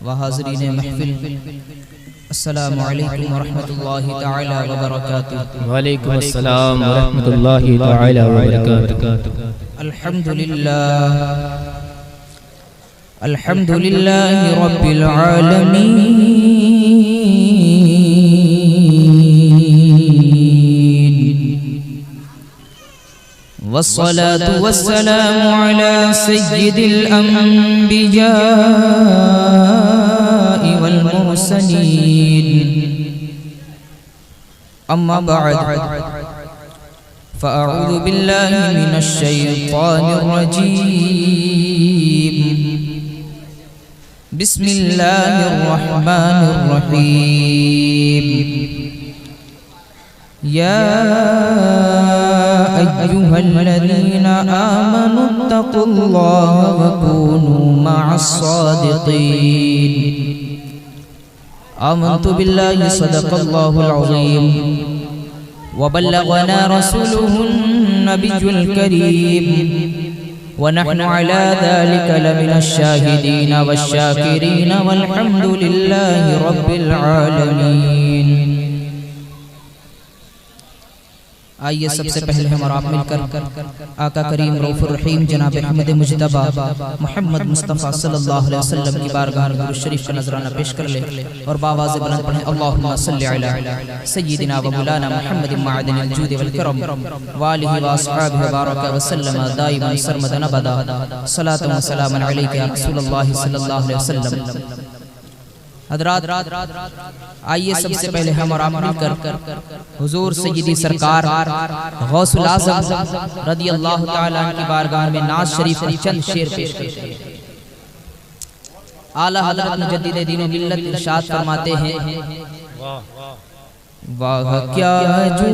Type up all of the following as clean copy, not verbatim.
وحاضرین محفل، السلام علیکم ورحمۃ اللہ تعالی وبرکاتہ۔ وعلیکم السلام ورحمۃ اللہ تعالی وبرکاتہ۔ الحمد للہ رب العالمین، والصلاة والسلام على سيد الأنبياء والمرسلين، أما بعد فأعوذ بالله من الشيطان الرجيم، بسم الله الرحمن الرحيم، يا أيها الذين آمنوا اتقوا الله وكونوا مع الصادقين، آمنت بالله صدق الله العظيم، وبلغنا رسوله النبي الكريم، ونحن على ذلك لمن الشاهدين والشاكرين، والحمد لله رب العالمين۔ آئیے سب سے پہلے ہم اور آپ مل کر آقا کریم رؤوف الرحیم جناب احمد مجتبی محمد مصطفیٰ صلی اللہ علیہ وسلم کی بارگاہ میں درود شریف کا نذرانہ پیش کر لیں اور بآواز بلند پڑھیں، اللہم صلی علی سیدنا و مولانا محمد معدن الجود والکرم وآلہ واصحابہ وبارک وسلم دائما سرمدا ابدا، صلاۃ و سلام علیک یا رسول اللہ صلی اللہ علیہ وسلم۔ حضرات، آئیے سب سے پہلے ہم اور آپ مل کر حضور سیدی سرکار غوث الاعظم رضی اللہ تعالیٰ عنہ کی بارگاہ میں نعت شریف کی چند شعر پیش کرتے ہیں۔ اعلیٰ حضرت مجدد دین و ملت ارشاد فرماتے ہیں، واہ کیا جو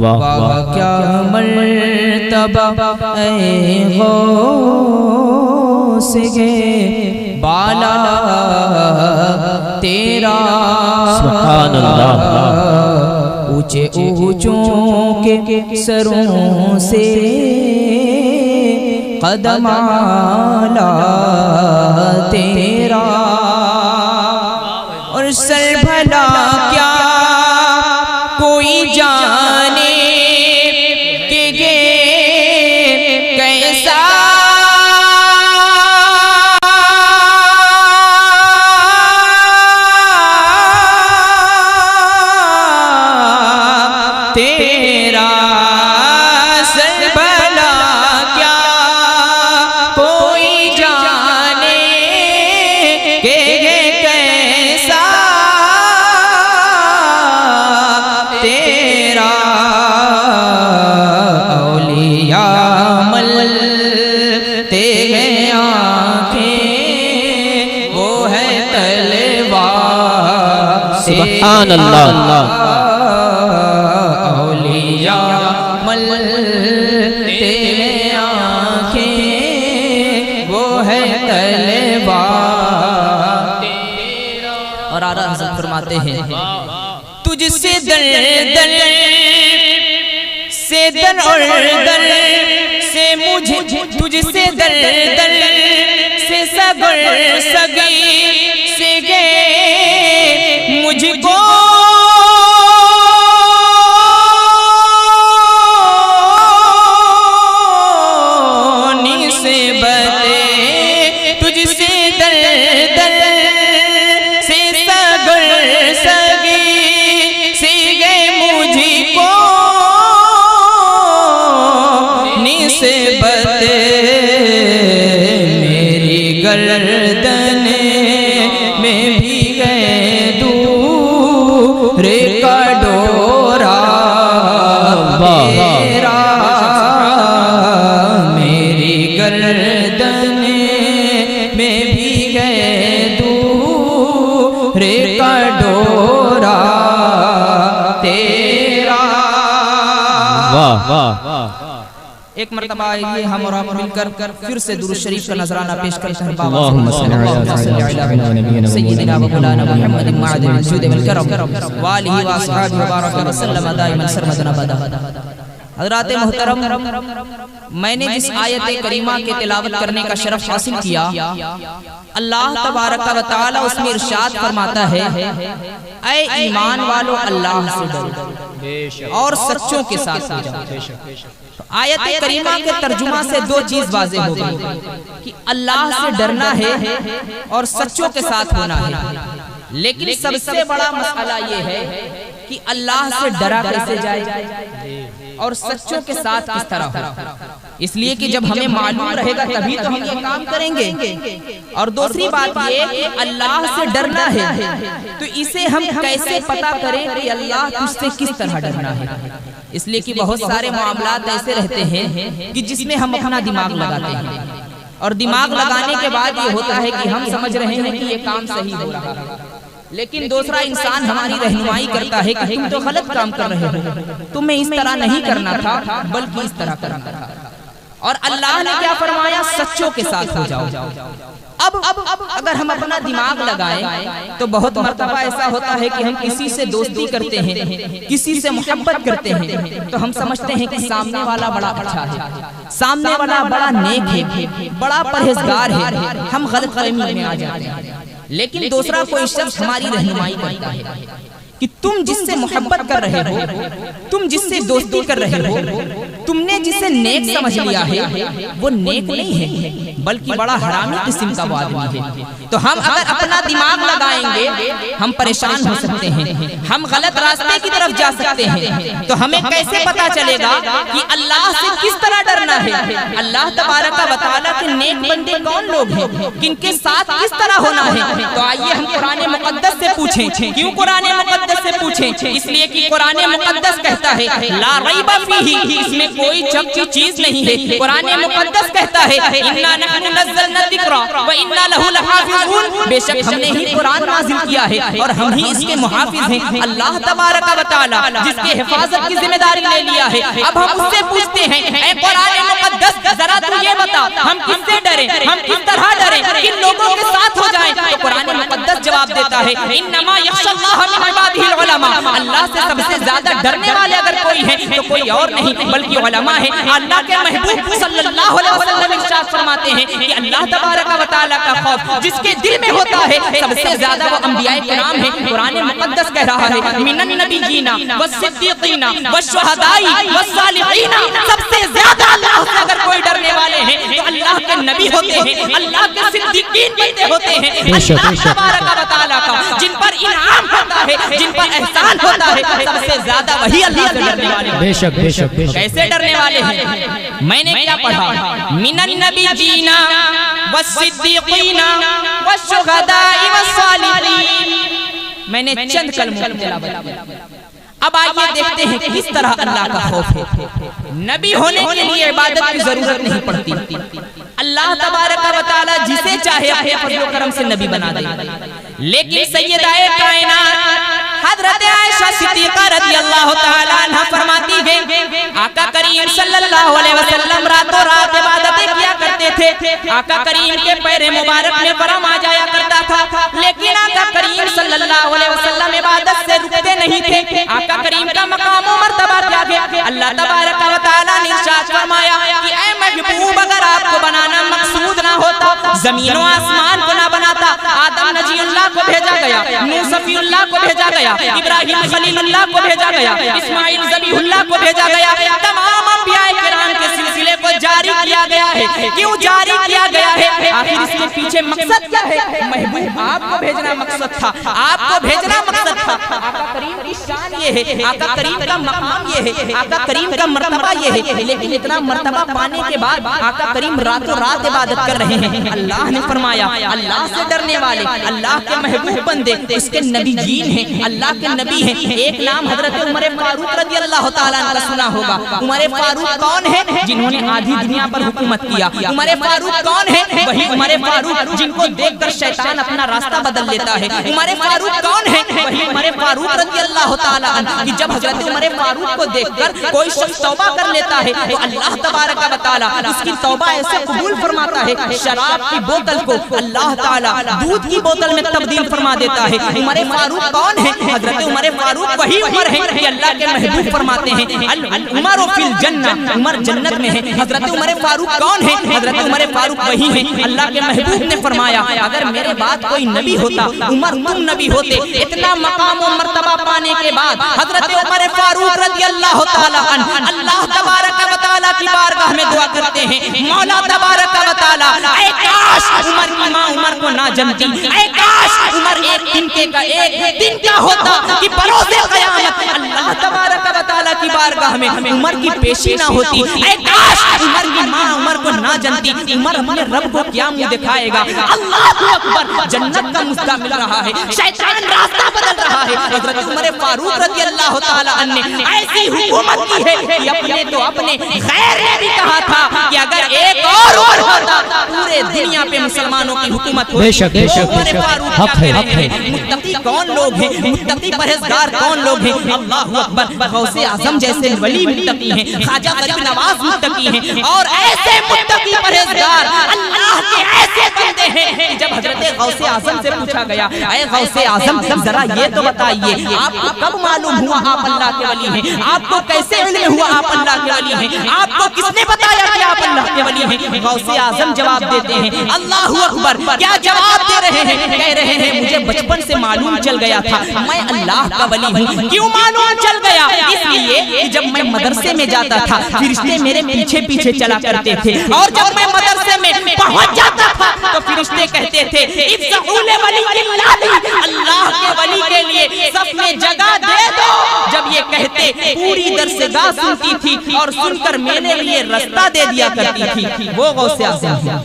واہ کیا مرتبہ اے غوث کے بالا تیرا، سبحان اللہ، اونچے اونچوں کے سروں سے قدم اعلیٰ تیرا، اور سر بھلا کیا کوئی جانے کہ یہ کیسا تیرا، سر بھلا کیا کوئی جانے کہ یہ کیسا تیرا، اولیاء ملتے ہیں آنکھیں وہ ہے تلوار، سبحان اللہ، ملتے ہیں آنکھیں وہ ہے تلوار، اور آرا حضرت فرماتے ہیں، تجھ سے در در سے در اور در سے مجھے، تجھ سے در در سے سگر سگی سے گئے مجھ کو میری گردن میں بھی گئے دور کا ڈورا تیرا، میری گردن میں بھی گئے دور کا ڈورا تیرا۔ واہ واہ، ایک مرتبہ آئیے ہم اور آپ مل کر پھر سے درود شریف کا نذرانہ پیش کرتے ہیں، اللہم صلی علی سیدنا و مولانا محمد معدن الجود والکرم وآلہ واصحابہ وبارک وسلم دائما سرمدا ابدا۔ حضرات محترم، میں نے جس آیت کریمہ کے تلاوت کرنے کا شرف حاصل کیا، اللہ تبارک و تعالی اس میں ارشاد فرماتا ہے اے ایمان والو اللہ سے ڈرو اور سچوں کے ساتھ ہو جاؤ۔ آیت کریمہ کے ترجمہ سے دو چیز واضح ہو گئی کہ اللہ سے ڈرنا ہے اور سچوں کے ساتھ ہونا ہے، لیکن سب سے بڑا مسئلہ یہ ہے کہ اللہ سے ڈرا کیسے جائے اور سچوں کے ساتھ کس طرح ہو۔ اس لیے کہ جب ہمیں معلوم رہے گا تبھی تو ہم یہ کام کریں گے۔ اور دوسری بات یہ کہ اللہ سے ڈرنا ہے تو اسے ہم کیسے پتا کریں کہ اللہ تجھ سے کس طرح ڈرنا ہے۔ اس لیے کہ بہت سارے معاملات ایسے رہتے ہیں کہ جس میں ہم اپنا دماغ لگاتے ہیں، اور دماغ لگانے کے بعد یہ ہوتا ہے کہ ہم سمجھ رہے ہیں کہ یہ کام صحیح ہو رہا ہے، لیکن دوسرا انسان ہماری رہنمائی کرتا ہے کہ تم تو غلط کام کر رہے ہو، تمہیں اس طرح نہیں کرنا تھا بلکہ اس طرح کرنا تھا۔ اور اللہ نے کیا فرمایا؟ سچوں کے ساتھ ہو جاؤ۔ اب اگر ہم اپنا دماغ لگائیں تو بہت مرتبہ ایسا ہوتا ہے کہ ہم کسی سے دوستی کرتے ہیں، کسی سے محبت کرتے ہیں، تو ہم سمجھتے ہیں کہ سامنے والا بڑا اچھا ہے، سامنے والا بڑا نیک ہے، بڑا پرہیزگار ہے، ہم غلط فہمی میں آ جاتے ہیں۔ لیکن دوسرا کوئی شخص ہماری رہنمائی کرتا ہے کہ تم جس سے محبت کر رہے ہو، تم جس سے دوستی کر رہے ہو، تم نے جسے نیک سمجھ لیا ہے وہ نیک نہیں ہے بلکہ بڑا حرامی قسم کا وہ آدمی ہے۔ تو ہم اگر اپنا دماغ لگائیں گے ہم پریشان ہو سکتے ہیں، ہم غلط راستے کی طرف جا سکتے ہیں۔ تو ہمیں کیسے پتا چلے گا کہ اللہ سے کس طرح ڈرنا ہے؟ اللہ تبارک و تعالیٰ کے نیک بندے کون لوگ ہیں، کن کے ساتھ کس طرح ہونا ہے؟ تو آئیے ہم قرآن مقدس سے پوچھیں۔ کیوں قرآن مقدس سے پوچھیں؟ اس لیے کہ قرآن مقدس کہتا ہے لا ریب فیہ، اس میں کوئی شک کی چیز نہیں ہے۔ قرآن مقدس کہتا ہے انا نحن نزلنا الذکر وانا لہ لحافظون، بے شک ہم نے ہی قرآن نازل کیا ہے اور ہم ہی اس کے محافظ ہیں۔ اللہ تبارک و تعالی جس کے حفاظت کی ذمہ داری لے لیا ہے، اب ہم اس سے پوچھتے ہیں اے قرآن مقدس ذرا تو یہ بتا ہم کس سے ڈریں، ہم کس طرح ڈریں، کن لوگوں کے ساتھ ہو جائیں؟ تو قرآن مقدس جواب دیتا ہے انما یخشی اللہ من عبادہ العلماء، اللہ سے سب سے زیادہ ڈرنے والے اگر کوئی ہیں تو کوئی اور نہیں بلکہ علماء ہیں۔ اللہ کے محبوب صلی اللہ علیہ وسلم ارشاد فرماتے ہیں کہ اللہ تبارک و تعالیٰ کا خوف جس کے دل میں ہوتا ہے سب سے زیادہ وہ انبیاء کرام ہیں۔ قرآن مقدس کہہ رہا ہے من النبیین والصدیقین والشہداء والصالحین، سب سے زیادہ اللہ سے اگر کوئی ڈرنے والے ہیں تو اللہ کے نبی ہوتے ہیں، اللہ کے صدیقین بندے ہوتے ہیں، اللہ تبارک و تعالیٰ کا جن پر انعام ہوتا ہے، جن پر احسان ہوتا ہے، سب سے زیادہ وہی اللہ سے ڈرنے والے ہیں۔ بے شک بے شک بے شک۔ کیسے ڈرنے والے ہیں؟ میں نے کیا پڑھا؟ من النبیین والصدیقین والشہداء والصالحین، میں نے چند کلموں کی تلاوت کی۔ اب آئیے دیکھتے ہیں کس طرح اللہ کا خوف ہے۔ نبی ہونے کے لیے عبادت کی ضرورت نہیں پڑتی، اللہ تبارک و تعالی جسے چاہے اپنے فضل و کرم سے نبی بنا دے۔ لیکن سیدہ کائنات حضرت عائشہ صدیقہ رضی اللہ تعالی عنہ فرماتی ہیں آقا کریم صلی اللہ علیہ وسلم راتوں رات عبادتیں کیا کرتے تھے، آقا کریم کے پیر مبارک میں ورم آ جایا کرتا تھا، لیکن آقا کریم صلی اللہ علیہ وسلم عبادت سے رکتے نہیں تھے۔ آقا کریم کا مقام و مرتبہ کیا گیا؟ اللہ تبارک و تعالی نے ارشاد فرمایا کہ اے محبوب اگر آپ کو بنانا مقصود نہ ہوتا زمین و آسمان کو نہ بناتا، آدم نجی اللہ کو بھیجا گیا، نوح صفی اللہ کو بھیجا گیا، ابراہیم خلیل اللہ کو بھیجا گیا، اسماعیل ذبیح اللہ کو بھیجا گیا، تمام انبیاء کرام کے سلسلے کو جاری کیا گیا ہے۔ کیوں جاری کیا گیا ہے؟ آخر اس کے پیچھے مقصد کیا ہے؟ محبوب آپ کو بھیجنا مقصد تھا، آپ کو بھیجنا مقصد تھا۔ آقا کریم کی شان یہ ہے، آقا کریم کا مقام یہ ہے، آقا کریم کا مرتبہ یہ ہے، لیکن اتنا مرتبہ پانے کے بعد آقا کریم راتوں رات عبادت کر رہے ہیں۔ اللہ نے فرمایا اللہ سے ڈرنے والے اللہ کے محبوب بندے اس کے نبی جین ہیں، اللہ کے نبی ہیں۔ ایک نام حضرت عمر فاروق رضی اللہ تعالیٰ عنہ کا سنا ہوگا۔ عمر فاروق کون ہے؟ جنہوں نے آدھی دنیا پر حکومت کیا۔ عمر فاروق کون ہے؟ وہی عمر فاروق جن کو دیکھ کر شیطان اپنا راستہ بدل لیتا ہے۔ عمر فاروق کون ہے؟ وہی عمر فاروق رضی اللہ تعالیٰ عنہ کہ جب حضرت عمر فاروق کو دیکھ کر کوئی شخص توبہ کر لیتا ہے تو اللہ تبارک و تعالی اس کی توبہ ایسے قبول فرماتا ہے، شراب کی بوتل کو اللہ تعالی دودھ کی بوتل میں تبدیل فرما دیتا ہے۔ عمر فاروق کون ہے؟ حضرت عمر فاروق وہی عمر ہے کہ اللہ کے محبوب فرماتے ہیں عمر فی الجنہ، عمر جنت میں ہے۔ حضرت عمر فاروق کون ہے؟ حضرت عمر فاروق وہی ہے اللہ کے محبوب نے فرمایا اگر میرے بعد کوئی نبی ہوتا عمر تم نبی ہوتے۔ اتنا مقام و مرتبہ پانے کے بعد حضرت عمر فاروق رضی اللہ تعالی عنہ اللہ تبارک و تعالی کی بارگاہ میں دعا کرتے ہیں مولا تبارک و تعالی اے کاش عمر کی ماں عمر کو نہ جنتی، اے کاش عمر ایک دن کا ہوتا کہ بروز قیامت اللہ تبارک و تعالی کی بارگاہ میں عمر کی پیشی نہ ہوتی، اے کاش عمر کی ماں عمر کو نہ جنتی۔ عمر اپنے رب کو کیا منہ دکھائے گا؟ اللہ اکبر، جنت کا مستہ مل رہا ہے، شیطان راستہ بدل رہا ہے۔ حضرت عمر فاروق رضی اللہ تعالی عنہ نے ایسی حکومت کی ہے کہ اپنے تو اپنے غیر نے بھی کہا تھا کہ اگر ایک اور عمر ہوتا پورے دنیا پہ مسلمانوں کی حکومت ہوتی۔ بے شک بے شک بے شک، حق ہے حق ہے۔ متقی کون لوگ ہیں؟ متقی پرہیزگار کون لوگ ہیں؟ اللہ اکبر، غوث اعظم جیسے ولی متقی ہیں، خواجہ غریب نواز متقی ہیں، اور ایسے متقی پرہیزگار اللہ کے ایسے بندے ہیں کہ جب حضرت غوث اعظم سے پوچھا گیا اے غوث اعظم ذرا یہ تو بتائیے آپ کو کب معلوم ہوا آپ اللہ کے ولی ہیں؟ آپ کو کیسے علم ہوا آپ اللہ کے ولی ہیں؟ آپ کو کس نے بتایا کہ آپ اللہ کے ولی ہیں؟ غوث اعظم جواب دیتے ہیں اللہ اکبر، کیا جواب دے رہے ہیں؟ کہہ رہے ہیں مجھے بچپن سے معلوم چل گیا تھا میں اللہ کا ولی ہوں۔ کیوں معلوم چل گیا؟ اس لیے کہ جب میں مدرسے میں جاتا تھا فرشتے میرے پیچھے پیچھے چلا کرتے تھے، اور جب میں مدرسے میں پہنچ جاتا تھا تو فرشتے کہتے تھے اللہ کے ولی کے لیے صف میں جگہ دے دو۔ جب یہ کہتے پوری درسگاہ سنتی تھی اور سن کر میرے لیے رستہ دے دیا کرتی تھی۔ وہ غوث اعظم ہے،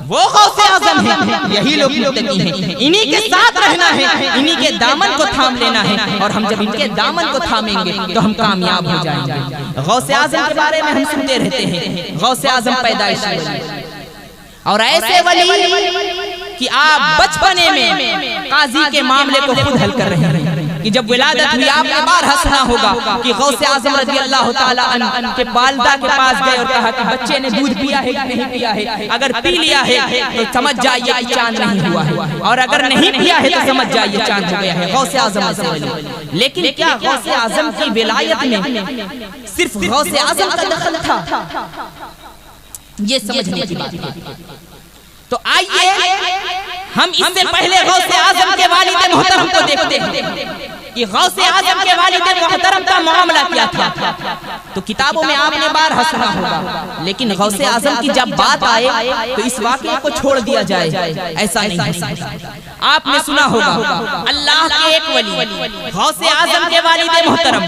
وہ غوث اعظم ہے، یہی لوگ متقی ہیں، انہی کے ساتھ رہنا ہے، انہی کے دامن کو تھام لینا ہے، اور ہم جب ان کے دامن کو تھامیں گے تو ہم کامیاب ہو جائیں گے۔ غوث اعظم کے بارے میں ہم سنتے رہتے ہیں غوث اعظم پیدائشی ولی، اور ایسے ولی کہ آپ بچپنے میں قاضی کے معاملے کو خود حل کر رہے ہیں کہ جب ولادت ہوئی آپ نے بار ہنسنا ہوگا کہ غوث اعظم رضی اللہ تعالی عنہ کے والدہ کے پاس گئے اور کہا کہ بچے نے دودھ پیا ہے کہ نہیں پیا ہے؟ اگر پی لیا ہے تو سمجھ جائیے کہ چاند نہیں ہوا ہے، اور اگر نہیں پیا ہے تو سمجھ جائیے چاند ہو گیا ہے۔ غوث اعظم ایسے ولی، لیکن کیا غوث اعظم کی ولایت میں صرف غوث اعظم کا دخل تھا؟ یہ سمجھنے کی بات ہے۔ تو آئیے ہم اس سے پہلے غوث اعظم کے والد محترم کو دیکھتے ہیں کہ غوث اعظم کے والد محترم کا معاملہ کیا تھا۔ تو کتابوں میں آپ نے بار ہنسنا ہوگا، لیکن غوث اعظم کی جب بات آئے تو اس واقعے کو چھوڑ دیا جائے، ایسا نہیں ہو سکتا۔ آپ نے سنا ہوگا اللہ کے ایک ولی غوث اعظم کے والد محترم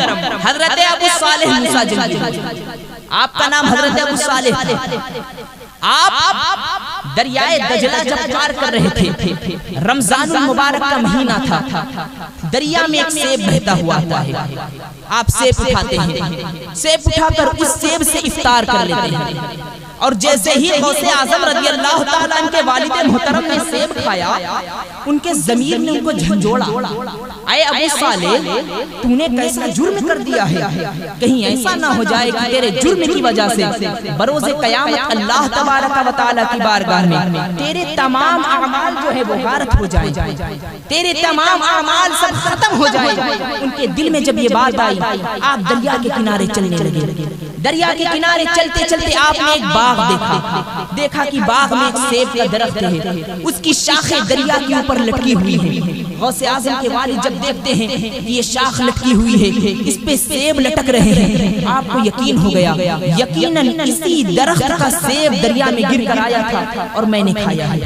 حضرت ابو صالح موسیٰ جنتی، آپ کا نام حضرت ابو صالح تھا۔ آپ دریائے دجلہ جب پار کر رہے تھے، رمضان المبارک کا مہینہ تھا، دریا میں ایک سیب بہتا ہوا آتا ہے، آپ سیب اٹھاتے ہیں، سیب اٹھا کر اس سیب سے افطار کر لیتے ہیں، اور جیسے ہی غوث اعظم رضی اللہ تعالیٰ عنہ کے والد محترم نے سیب کھایا ان کے ضمیر نے ان کو جھنجھوڑا، اے ابو صالح تو نے کیسا جرم کر دیا ہے؟ کہیں ایسا نہ ہو جائے کہ تیرے جرم کی وجہ سے بروز قیامت اللہ تبارک و تعالیٰ کی بارگاہ میں تیرے تمام اعمال جو ہے وہ غارت ہو جائیں، تیرے تمام اعمال سب ختم ہو جائیں۔ ان کے دل میں جب یہ بات آئی آپ دریا کے کنارے چلنے لگے، دریا کے کنارے چلتے چلتے آپ نے ایک باغ دیکھا کہ باغ میں ایک سیب کا درخت ہے، اس کی شاخیں دریا کے اوپر لٹکی ہوئی ہیں۔ غوث اعظم کے والد جب دیکھتے ہیں کہ یہ شاخ لٹکی ہوئی ہے، اس پہ سیب لٹک رہے ہیں، آپ کو یقین ہو گیا یقیناً اسی درخت کا سیب دریا میں گر کر آیا تھا اور میں نے کھایا ہے۔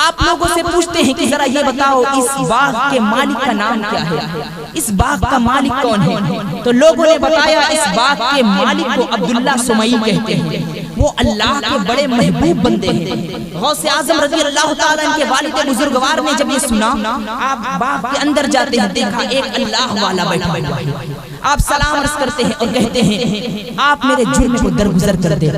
آپ لوگوں سے پوچھتے ہیں کہ ذرا یہ بتاؤ اس باغ کے مالک کا نام کیا ہے، اس باغ کا مالک کون ہے؟ تو لوگوں نے بتایا اس باغ کے مالک کو عبداللہ سمعی کہتے ہیں، وہ اللہ کے بڑے محبوب بندے ہیں۔ غوث اعظم رضی اللہ تعالیٰ عنہ کے والد بزرگوار نے جب یہ سنا، آپ باغ کے اندر جاتے ہیں، دیکھا ایک اللہ والا بیٹھا ہوا ہے، آپ سلام عرض کرتے ہیں اور کہتے ہیں آپ میرے جرم کو درگزر کر دے۔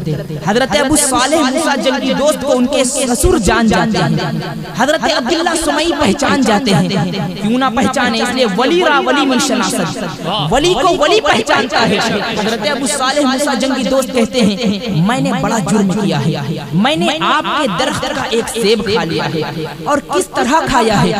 حضرت ابو صالح موسیٰ جنگی دوست کو ان کے سسر جان جاتے ہیں، حضرت عبداللہ سمعی پہچان جاتے ہیں، کیوں نہ پہچانے، اس لیے ولی را ولی من شناسد، ولی کو ولی پہچانتا ہے۔ حضرت ابو صالح موسیٰ جنگی دوست کہتے ہیں میں نے بڑا جرم کیا ہے، میں نے آپ کے درخت کا ایک سیب کھا لیا ہے، اور کس طرح کھایا ہے،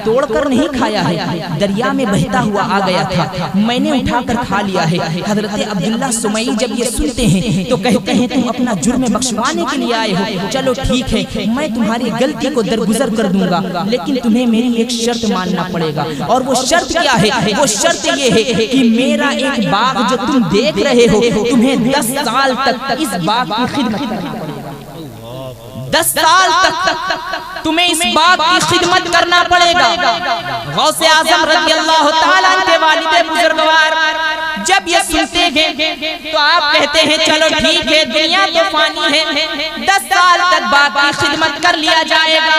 توڑ کر نہیں کھایا ہے، دریا میں بہتا ہوا آ گیا تھا، میں نے اٹھا کر کھا لیا ہے۔ حضرت عبداللہ سمعی جب یہ سنتے ہیں تو کہتے ہیں تم اپنا جرم بخشوانے کے لیے آئے ہو، چلو ٹھیک ہے میں تمہاری غلطی کو درگزر کر دوں گا، لیکن تمہیں میری ایک شرط ماننا پڑے گا، اور وہ شرط کیا ہے؟ وہ شرط یہ ہے کہ میرا ایک باغ جو تم دیکھ رہے ہو تمہیں 10 سال تک اس باغ کی خدمت کرنا پڑے گا، 10 سال تک تمہیں اس باغ کی خدمت کرنا پڑے گا۔ غوث اعظم رضی اللہ تعالیٰ عنہ کے والد بزرگوار جب یہ سنتے ہیں تو آپ کہتے ہیں چلو ٹھیک ہے دنیا تو فانی ہے، 10 سال تک باغ کی خدمت کر لیا جائے گا۔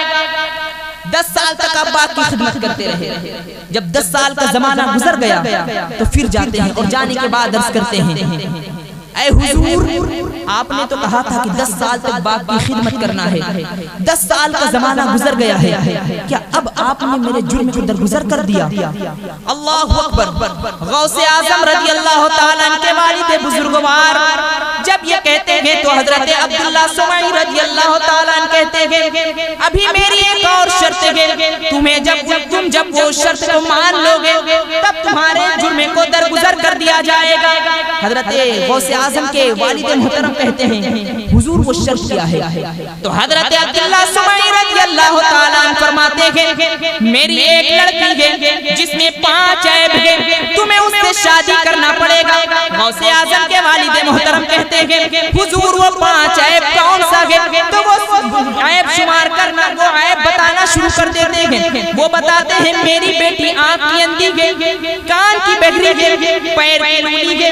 10 سال تک آپ باغ کی خدمت کرتے رہے، جب 10 سال کا زمانہ گزر گیا تو پھر جاتے ہیں، اور جانے کے بعد عرض کرتے ہیں اے حضور آپ نے تو کہا تھا کہ 10 سال تک باغ کی خدمت کرنا ہے، 10 سال کا زمانہ گزر گیا ہے، کیا اب آپ نے میرے جرم کو درگزر کر دیا؟ اللہ اکبر۔ غوث اعظم رضی اللہ تعالیٰ عنہ کے والد بزرگوار جب یہ کہتے ہیں تو حضرت عبداللہ سمعی رضی اللہ تعالیٰ عنہ کہتے ہیں ابھی میری ایک اور شرط ہے، تمہیں جب وہ شرط کو مان لو گے تب تمہارے جرم کو درگزر کر دیا جائے گا۔ حضرت غوث اعظم کے والد محترم کہتے ہیں حضور وہ شرط کیا ہے؟ تو حضرت عبداللہ سمعی رضی اللہ تعالیٰ عنہ فرماتے ہیں میری ایک لڑکی ہے جس میں 5 عیب ہیں، تمہیں اس سے شادی کرنا پڑے گا۔ غوث اعظم کے والد محترم کہتے ہیں حضور وہ 5 عیب کون سا ہے؟ تو وہ عیب شمار کرنا، وہ عیب بتانا شروع کر دیتے ہیں۔ وہ بتاتے ہیں میری بیٹی آنکھ کی اندھی ہے، کان کی بہری ہے، پیر کی لولی ہے،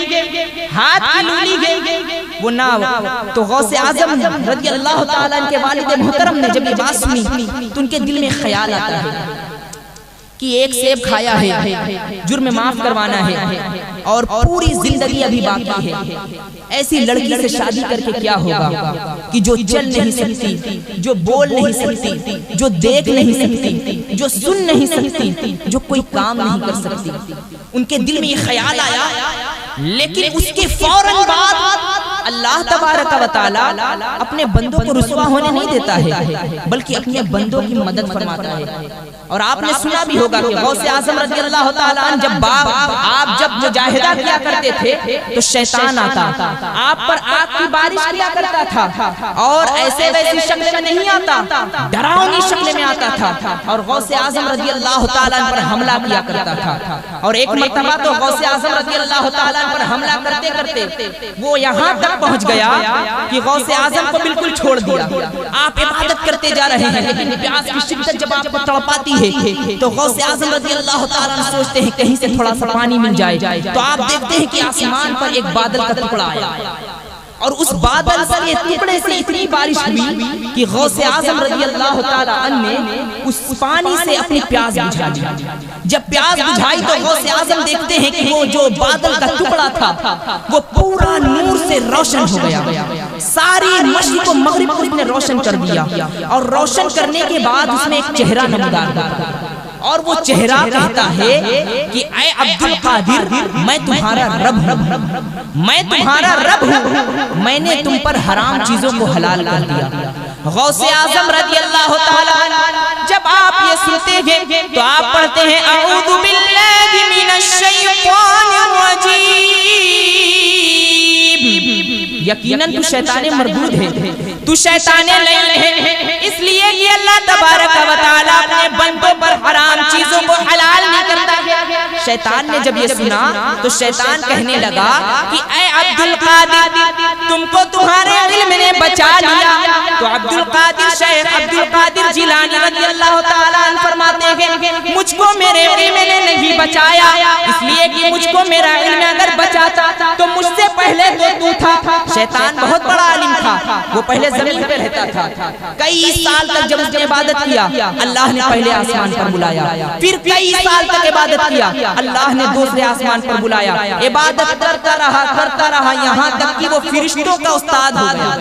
ہاتھ کی لولی ہے، وہ نہ تو غوث اعظم رضی اللہ تعالیٰ عنہ کے والد محترم نے جب یہ بات سنی تو ان کے دل میں خیال آتا ہے کہ ایک سیب کھایا ہے، جرم معاف کروانا ہے، اور پوری زندگی ابھی باقی ہے، ایسی لڑکی سے شادی کر کے کیا ہوگا کہ جو چل نہیں سکتی، جو بول نہیں سکتی، جو دیکھ نہیں سکتی، جو سن نہیں سکتی، جو کوئی کام نہیں کر سکتی۔ ان کے دل میں یہ خیال آیا، لیکن اس کے فوراً بعد اللہ تبارک و تعالی اپنے بندوں کو رسوا ہونے نہیں دیتا ہے بلکہ اپنے بندوں کی مدد فرماتا ہے۔ اور آپ نے سنا بھی ہوگا کہ غوث اعظم رضی اللہ تعالیٰ عنہ آپ جب مجاہدہ کیا کرتے تھے تو شیطان آتا، آپ پر آگ کی بارش کیا کرتا تھا، اور ایسے ویسی شکل میں نہیں آتا، ڈراؤنی شکل میں آتا تھا، اور غوث اعظم رضی اللہ تعالیٰ عنہ پر حملہ کیا کرتا تھا۔ اور ایک مرتبہ تو غوث اعظم رضی اللہ تعالیٰ عنہ پر حملہ کرتے کرتے وہ یہاں تک پہنچ گیا کہ غوث اعظم کو بالکل چھوڑ دیا، آپ عبادت کرتے جا رہے ہیں، لیکن پیاس کی شدت جب آپ کو تڑپاتی ہے تو غوث اعظم رضی اللہ تعالیٰ عنہ سوچتے ہیں کہیں سے تھوڑا سا پانی مل جائے، تو آپ دیکھتے ہیں کہ آسمان پر ایک بادل کا ٹکڑا آیا، اور اس بادل سے ٹکڑے سے اتنی بارش ہوئی کہ غوث اعظم رضی اللہ تعالیٰ عنہ نے اس پانی سے اپنی پیاس بجھا دی۔ جب پیاس بجھائی تو غوث اعظم دیکھتے ہیں کہ وہ جو بادل کا ٹکڑا تھا وہ پورا نور سے روشن ہو گیا، ساری مشرق و مغرب کو اس نے روشن کر دیا، اور روشن کرنے کے بعد اس میں ایک چہرہ نمودار ہوتا ہے، اور وہ چہرہ کہتا ہے کہ اے عبد القادر میں تمہارا رب ہوں، میں تمہارا رب ہوں، میں نے تم پر حرام چیزوں کو حلال کر دیا۔ غوث اعظم رضی اللہ تعالیٰ عنہ جب آپ یہ سنتے ہیں تو آپ پڑھتے ہیں اعوذ باللہ من الشیطان الرجیم، یقیناً تو شیطان مردود ہے، تو شیطان لعین ہے، اس لیے کہ اللہ تبارک و تعالیٰ اپنے بندوں پر حرام چیزوں کو حلال نہیں کرتا۔ شیطان نے جب یہ سنا تو شیطان کہنے لگا کہ اے عبد القادر تم کو تمہارے علم نے بچا لیا۔ تو عبد القادر شیخ عبد القادر جیلانی رضی اللہ تعالیٰ عنہ فرماتے ہیں مجھ کو میرے علم نے نہیں نہیں بچایا، اس لیے کہ مجھ کو میرا علم اگر بچاتا تو مجھ سے پہلے تو تھا۔ شیطان بہت بڑا عالم تھا، وہ پہلے زمین پہ رہتا تھا، کئی سال تک جب اس نے عبادت کیا اللہ نے پہلے آسمان پر بلایا، پھر کئی سال تک عبادت کیا اللہ نے دوسرے آسمان پر بلایا، عبادت کرتا رہا یہاں تک کہ وہ فرشتوں کا استاد ہو گیا۔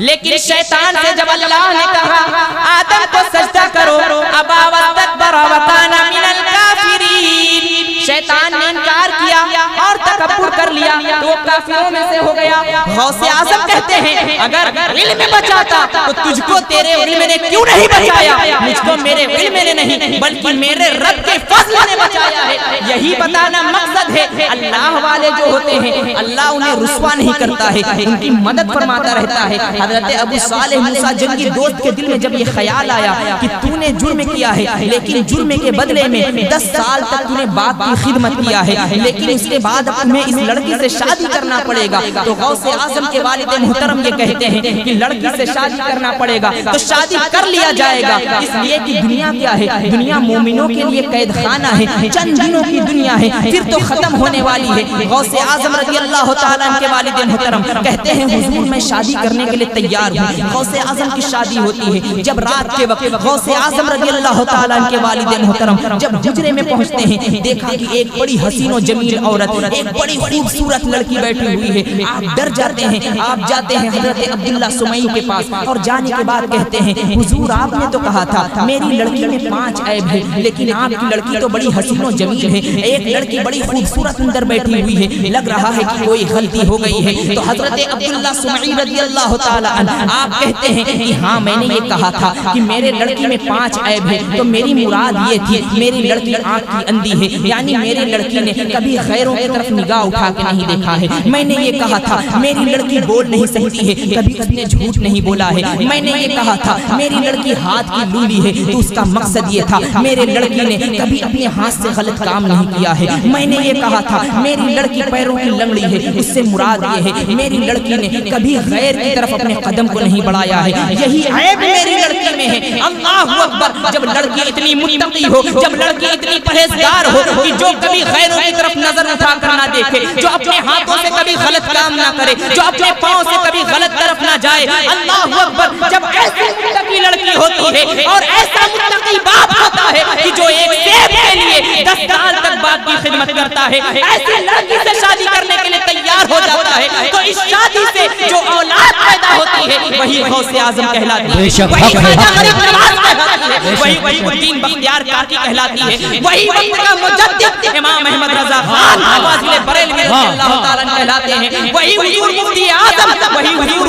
لیکن شیطان سے جب اللہ نے کہا آدم کو سجدہ کرو ابا واستکبر وکان من الکافرین، شیطان نے انکار کیا اور تکبر کر لیا تو وہ کافروں میں سے ہو گیا۔ غوث اعظم کہتے ہیں اگر علم بچاتا تو تجھ کو تیرے علم نے کیوں نہیں بچایا، مجھ کو میرے علم نے نہیں بلکہ میرے رب کے فضل نے بچایا ہے۔ یہی بتانا مقصد ہے، اللہ والے جو ہوتے ہیں اللہ انہیں رسوا نہیں کرتا ہے، ان کی مدد فرماتا رہتا ہے۔ حضرت ابو صالح موسیٰ جنگی دوست کے دل میں جب یہ خیال آیا کہ تو نے جرم کیا ہے لیکن جرم کے بدلے میں 10 سال تک تو نے باپ کی خدمت کیا ہے، لیکن اس کے بعد تمہیں اس لڑکی سے شادی کرنا پڑے گا، تو غوث اعظم کے والد محترم یہ کہتے ہیں کہ لڑکی سے شادی کرنا پڑے گا تو شادی کر لیا جائے گا، اس لیے کہ دنیا کیا ہے، دنیا مومنوں کے لیے قید خانہ ہے، چند دنوں کی دنیا ہے پھر تو ختم ہونے والی ہے۔ غوث اعظم رضی اللہ تعالیٰ عنہ کے والد محترم کہتے ہیں حضور میں شادی کرنے کے لیے تیار ہوں۔ غوث اعظم کی شادی ہوتی ہے جب رات کے وقت غوث اعظم رضی اللہ تعالیٰ عنہ کے والد محترم جب حجرے میں پہنچتے ہیں دیکھا کہ ایک بڑی حسین و جمیل عورت، ایک بڑی خوبصورت لڑکی بیٹھی ہوئی ہے، آپ ڈر جاتے ہیں، آپ جاتے ہیں حضرت عبداللہ سمیع کے پاس اور جانے کے بعد کہتے ہیں حضور آپ نے تو کہا تھا میری لڑکی میں 5 عیب ہے لیکن آپ کی لڑکی تو بڑی حسین و جمیل ہے، ایک لڑکی بڑی خوبصورت اندر بیٹھی ہوئی ہے، لگ رہا ہے کہ کوئی غلطی ہو گئی ہے۔ تو حضرت عبداللہ سمیع رضی اللہ تعالیٰ عنہ آپ کہتے ہیں کہ ہاں میں نے یہ کہا تھا کہ میرے لڑکی میں 5 عیب ہے، تو میری مراد یہ تھی میری لڑکی آنکھ کی اندھی ہے، یعنی میری لڑکی نے کبھی غیروں کی طرف نگاہ اٹھا کے نہیں دیکھا ہے۔ میں نے یہ کہا تھا میری لڑکی بول نہیں سکتی ہے، کبھی اس نے جھوٹ نہیں بولا ہے۔ میں نے یہ کہا تھا میری لڑکی ہاتھ کی لولی ہے، تو اس کا مقصد یہ تھا میری لڑکی نے کبھی اپنے ہاتھ سے غلط کام نہیں کیا ہے۔ میں نے یہ کہا تھا میری لڑکی پیروں کی لنگڑی ہے، اس سے مراد یہ ہے میری لڑکی نے کبھی غیر کی طرف اپنے قدم کو نہیں بڑھایا ہے، یہی عیب میری لڑکی میں ہے۔ اللہ اکبر، جب لڑکی اتنی متقی ہو، جب لڑکی اتنی پرہیزگار ہو کہ جو کبھی غیروں کی طرف نظر اٹھا کر نہ دیکھے، جو اپنے ہاتھوں سے کبھی غلط کام نہ کرے، جو اپنے پاؤں سے کبھی غلط طرف نہ جائے، اللہ اکبر، جب ایسی متقی لڑکی ہوتی ہے اور ایسا متقی باپ ہوتا ہے کہ جو ایک سیب کے لیے 10 سال تک باپ کی خدمت کرتا ہے، ایسی لڑکی سے شادی کرنے کے لیے تیار ہو جاتا ہے، تو اس شادی سے جو اولاد پیدا ہوتی ہے وہی غوث اعظم کہلاتی ہے، وہی خواجہ غریب نواز کہلاتی ہے، وہی الدین بختیار کاکی کہلاتی ہے، وہی وقت کا مجدد امام احمد رضا خان فاضل بریلوی رضی اللہ تعالیٰ عنہ کہلاتے ہیں، وہی حضور مفتی اعظم، وہی حضور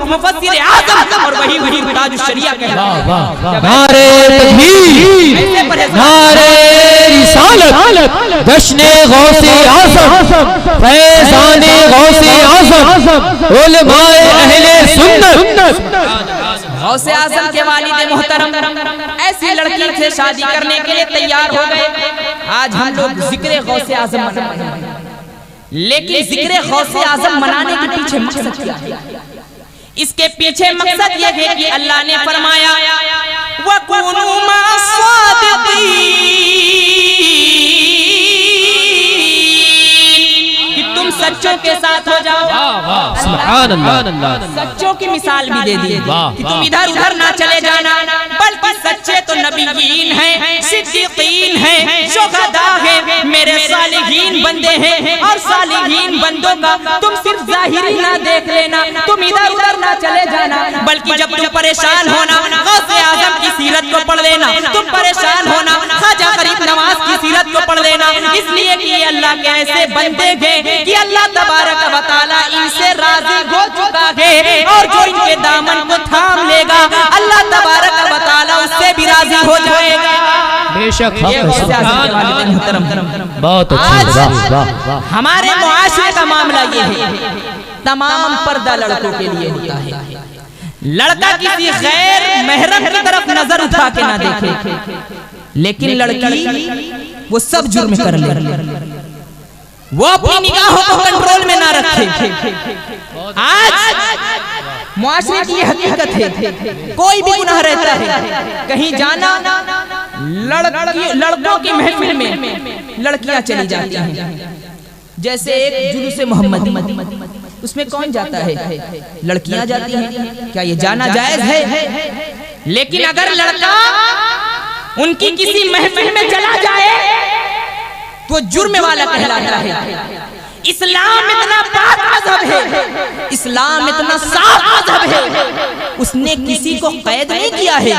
مفسر اعظم اور وہی حضور تاج الشریعہ کہلاتے ہیں۔ نعرہ تکبیر، نعرہ رسالت، جشن غوث اعظم، فیضان غوث اعظم، علماء اہل سنت۔ غوث اعظم کے والد محترم ایسی لڑکی سے شادی کرنے کے لیے تیار ہو گئے۔ آج ہم لوگ ذکر غوث اعظم مناتے ہیں، لیکن ذکر غوث اعظم منانے کے پیچھے مقصد کیا ہے؟ اس کے پیچھے مقصد یہ ہے کہ اللہ نے فرمایا وَكُونُوا مَعَ الصَّادِقِينَ، کہ تم سچوں کے ساتھ ہو جاؤ۔ سبحان اللہ، سچوں کی مثال بھی دے دی کہ تم ادھر ادھر نہ چلے جانا، بلکہ سچے تو نبیین ہیں، صدیقین ہیں، شہداء ہیں، میرے صالحین بندے ہیں، اور صالحین بندوں کا تم صرف ظاہری نہ دیکھ لینا، تم ادھر ادھر نہ چلے جانا، بلکہ جب تم پریشان ہونا غوث اعظم کی سیرت کو پڑھ لینا، تم پریشان ہونا خواجہ غریب نواز کی سیرت کو پڑھ لینا، اس لیے کہ یہ اللہ کے ایسے بندے ہیں کہ اللہ تبارک و تعالیٰ ان سے راضی ہو چکا ہے، اور جو ان کے دامن کو تھام لے گا اللہ تبارک و تعالیٰ اس سے بھی راضی ہو جائے گا۔ بے شک بہت ہمارے معاشرے کا معاملہ یہ ہے، تمام پردہ لڑکوں کے لیے ہوتا ہے، لڑکا کسی غیر محرم کی طرف نظر اٹھا کے نہ دیکھے، لیکن لڑکی وہ سب جرم کر لے، وہ اپنی نگاہوں کو کنٹرول میں نہ رکھے۔ آج معاشرے کی یہ حقیقت ہے، کوئی بھی گناہ رہتا ہے، کہیں جانا، لڑکوں کی محفل میں لڑکیاں چلی جاتی ہیں، جیسے ایک جلوس محمد، اس میں کون جاتا ہے؟ لڑکیاں جاتی ہیں، کیا یہ جانا جائز ہے؟ لیکن اگر لڑکا ان کی کسی محفل میں چلا جائے تو جرم والا کہلاتا ہے۔ اسلام اتنا پاک مذہب ہے، اسلام اتنا صاف مذہب ہے، اس نے کسی کو قید نہیں کیا ہے،